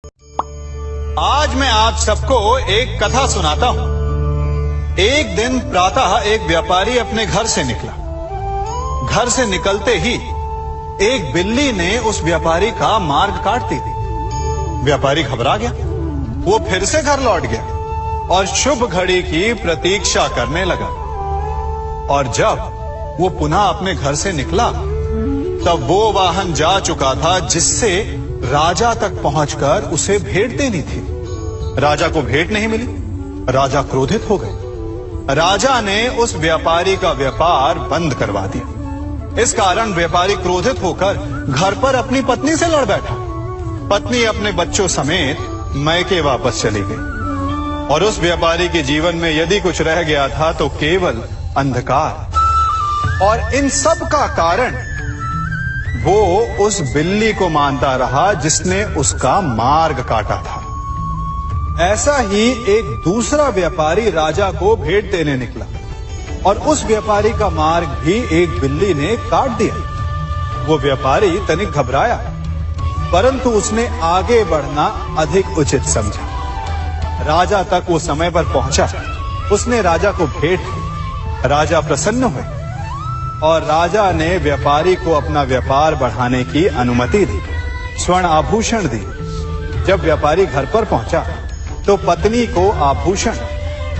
आज मैं आप सबको एक कथा सुनाता हूं। एक दिन प्रातः एक व्यापारी अपने घर से निकला। घर से निकलते ही एक बिल्ली ने उस व्यापारी का मार्ग काट दी। व्यापारी घबरा गया। वो फिर से घर लौट गया और शुभ घड़ी की प्रतीक्षा करने लगा। और जब वो पुनः अपने घर से निकला तब वो वाहन जा चुका था जिससे राजा तक पहुंचकर उसे भेंट देनी थी। राजा को भेंट नहीं मिली। राजा क्रोधित हो गए। राजा ने उस व्यापारी का व्यापार बंद करवा दिया। इस कारण व्यापारी क्रोधित होकर घर पर अपनी पत्नी से लड़ बैठा। पत्नी अपने बच्चों समेत मैके वापस चली गई और उस व्यापारी के जीवन में यदि कुछ रह गया था तो केवल अंधकार। और इन सब का कारण वो उस बिल्ली को मानता रहा जिसने उसका मार्ग काटा था। ऐसा ही एक दूसरा व्यापारी राजा को भेंट देने निकला और उस व्यापारी का मार्ग भी एक बिल्ली ने काट दिया। वो व्यापारी तनिक घबराया, परंतु उसने आगे बढ़ना अधिक उचित समझा। राजा तक वो समय पर पहुंचा। उसने राजा को भेंट दी। राजा प्रसन्न हुए और राजा ने व्यापारी को अपना व्यापार बढ़ाने की अनुमति दी, स्वर्ण आभूषण दी। जब व्यापारी घर पर पहुंचा तो पत्नी को आभूषण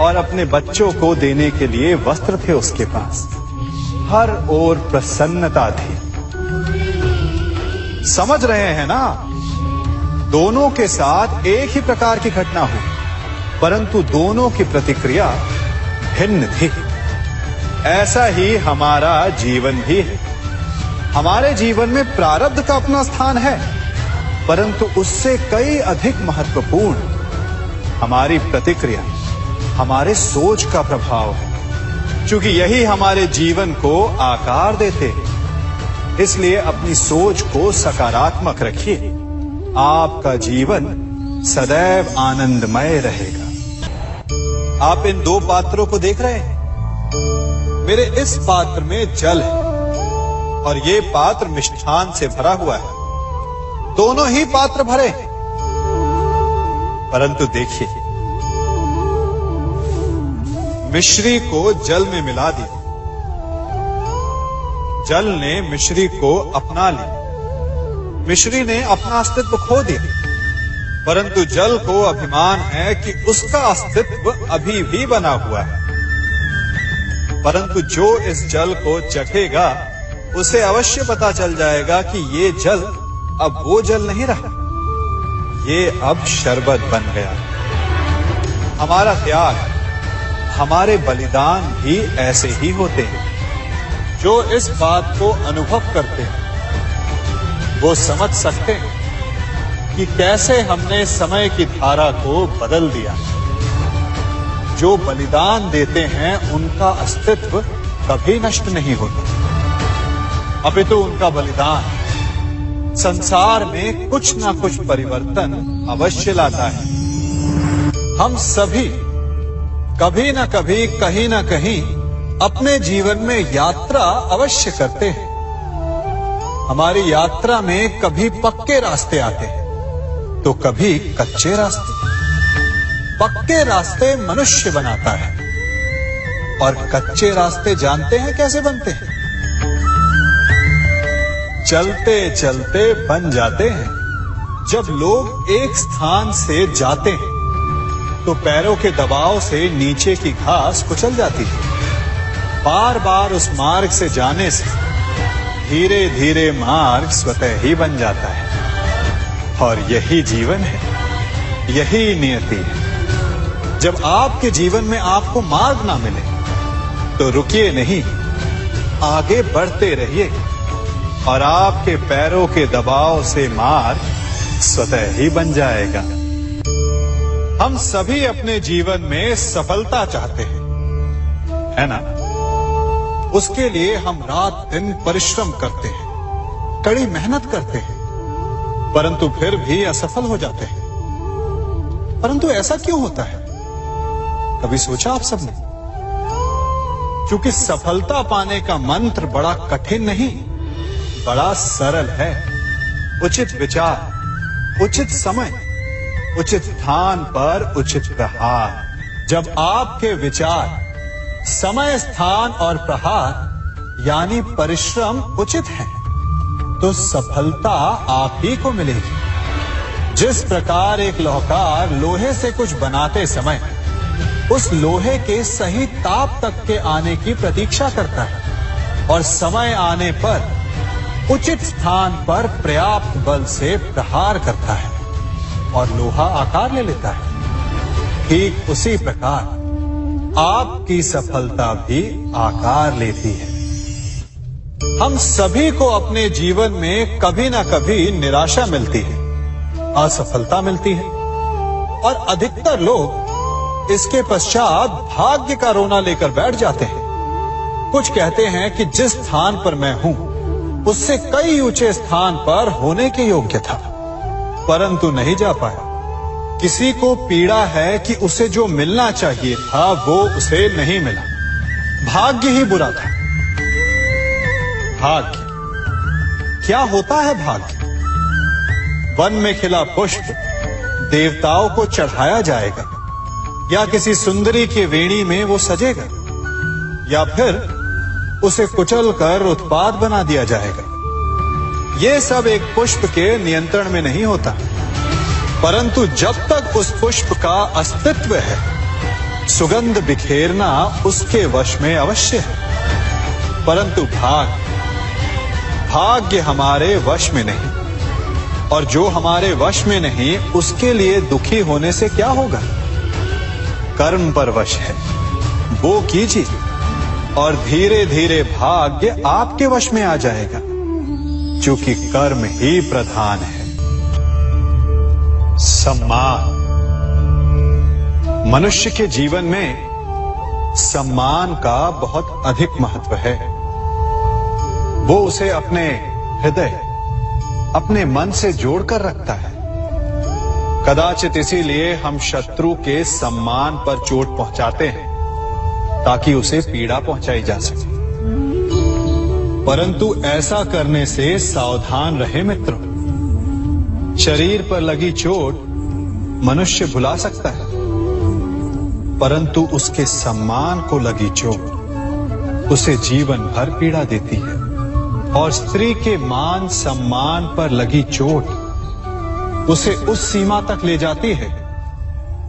और अपने बच्चों को देने के लिए वस्त्र थे उसके पास। हर ओर प्रसन्नता थी। समझ रहे हैं ना? दोनों के साथ एक ही प्रकार की घटना हुई, परंतु दोनों की प्रतिक्रिया भिन्न थी। ऐसा ही हमारा जीवन भी है। हमारे जीवन में प्रारब्ध का अपना स्थान है, परंतु उससे कई अधिक महत्वपूर्ण हमारी प्रतिक्रिया, हमारे सोच का प्रभाव है। क्योंकि यही हमारे जीवन को आकार देते हैं। इसलिए अपनी सोच को सकारात्मक रखिए। आपका जीवन सदैव आनंदमय रहेगा। आप इन दो पात्रों को देख रहे हैं। मेरे इस पात्र में जल है और ये पात्र मिष्ठान से भरा हुआ है। दोनों ही पात्र भरे हैं, परंतु देखिए, मिश्री को जल में मिला दिया। जल ने मिश्री को अपना लिया। मिश्री ने अपना अस्तित्व खो दिया, परंतु जल को अभिमान है कि उसका अस्तित्व अभी भी बना हुआ है। परंतु जो इस जल को चखेगा उसे अवश्य पता चल जाएगा कि ये जल अब वो जल नहीं रहा, ये अब शरबत बन गया। हमारा त्याग, हमारे बलिदान भी ऐसे ही होते हैं। जो इस बात को अनुभव करते हैं वो समझ सकते हैं कि कैसे हमने समय की धारा को बदल दिया। जो बलिदान देते हैं उनका अस्तित्व कभी नष्ट नहीं होता, अपितु उनका बलिदान संसार में कुछ ना कुछ परिवर्तन अवश्य लाता है। हम सभी कभी ना कभी, कहीं ना कहीं अपने जीवन में यात्रा अवश्य करते हैं। हमारी यात्रा में कभी पक्के रास्ते आते हैं तो कभी कच्चे रास्ते। पक्के रास्ते मनुष्य बनाता है और कच्चे रास्ते जानते हैं कैसे बनते हैं? चलते चलते बन जाते हैं। जब लोग एक स्थान से जाते हैं तो पैरों के दबाव से नीचे की घास कुचल जाती है। बार बार उस मार्ग से जाने से धीरे धीरे मार्ग स्वतः ही बन जाता है। और यही जीवन है, यही नियति है। जब आपके जीवन में आपको मार्ग ना मिले तो रुकिए नहीं, आगे बढ़ते रहिए और आपके पैरों के दबाव से मार्ग स्वतः ही बन जाएगा। हम सभी अपने जीवन में सफलता चाहते हैं, है ना? उसके लिए हम रात दिन परिश्रम करते हैं, कड़ी मेहनत करते हैं, परंतु फिर भी असफल हो जाते हैं। परंतु ऐसा क्यों होता है? कभी सोचा आप सबने? क्योंकि सफलता पाने का मंत्र बड़ा कठिन नहीं, बड़ा सरल है। उचित विचार, उचित समय उचित स्थान पर उचित प्रहार। जब आपके विचार, समय, स्थान और प्रहार यानी परिश्रम उचित हैं, तो सफलता आप ही को मिलेगी। जिस प्रकार एक लोहार लोहे से कुछ बनाते समय उस लोहे के सही ताप तक के आने की प्रतीक्षा करता है और समय आने पर उचित स्थान पर पर्याप्त बल से प्रहार करता है और लोहा आकार ले लेता है, ठीक उसी प्रकार आपकी सफलता भी आकार लेती है। हम सभी को अपने जीवन में कभी ना कभी निराशा मिलती है, असफलता मिलती है और अधिकतर लोग इसके पश्चात भाग्य का रोना लेकर बैठ जाते हैं। कुछ कहते हैं कि जिस स्थान पर मैं हूं उससे कई ऊंचे स्थान पर होने के योग्य था, परंतु नहीं जा पाया। किसी को पीड़ा है कि उसे जो मिलना चाहिए था वो उसे नहीं मिला, भाग्य ही बुरा था। भाग्य क्या होता है? भाग्य वन में खिला पुष्प देवताओं को चढ़ाया जाएगा, या किसी सुंदरी की वेणी में वो सजेगा, या फिर उसे कुचलकर उत्पाद बना दिया जाएगा। ये सब एक पुष्प के नियंत्रण में नहीं होता, परंतु जब तक उस पुष्प का अस्तित्व है, सुगंध बिखेरना उसके वश में अवश्य है। परंतु भाग्य हमारे वश में नहीं, और जो हमारे वश में नहीं उसके लिए दुखी होने से क्या होगा? कर्म पर वश है, वो कीजिए और धीरे धीरे भाग्य आपके वश में आ जाएगा, क्योंकि कर्म ही प्रधान है। सम्मान। मनुष्य के जीवन में सम्मान का बहुत अधिक महत्व है। वो उसे अपने हृदय, अपने मन से जोड़कर रखता है। कदाचित इसीलिए हम शत्रु के सम्मान पर चोट पहुंचाते हैं, ताकि उसे पीड़ा पहुंचाई जा सके। परंतु ऐसा करने से सावधान रहे मित्रों। शरीर पर लगी चोट मनुष्य भुला सकता है, परंतु उसके सम्मान को लगी चोट उसे जीवन भर पीड़ा देती है। और स्त्री के मान सम्मान पर लगी चोट उसे उस सीमा तक ले जाती है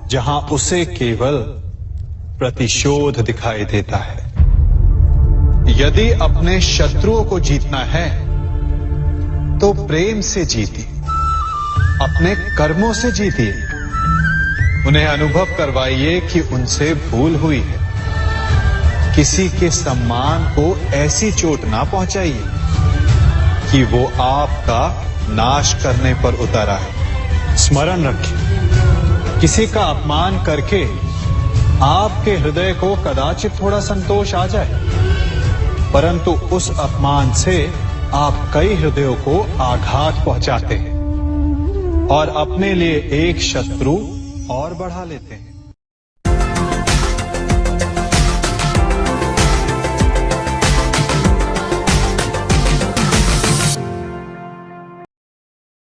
जहां उसे केवल प्रतिशोध दिखाई देता है। यदि अपने शत्रुओं को जीतना है तो प्रेम से जीतिए, अपने कर्मों से जीतिए। उन्हें अनुभव करवाइए कि उनसे भूल हुई है। किसी के सम्मान को ऐसी चोट ना पहुंचाइए कि वो आपका नाश करने पर उतर आए। स्मरण रखें, किसी का अपमान करके आपके हृदय को कदाचित थोड़ा संतोष आ जाए, परंतु उस अपमान से आप कई हृदयों को आघात पहुंचाते हैं और अपने लिए एक शत्रु और बढ़ा लेते हैं।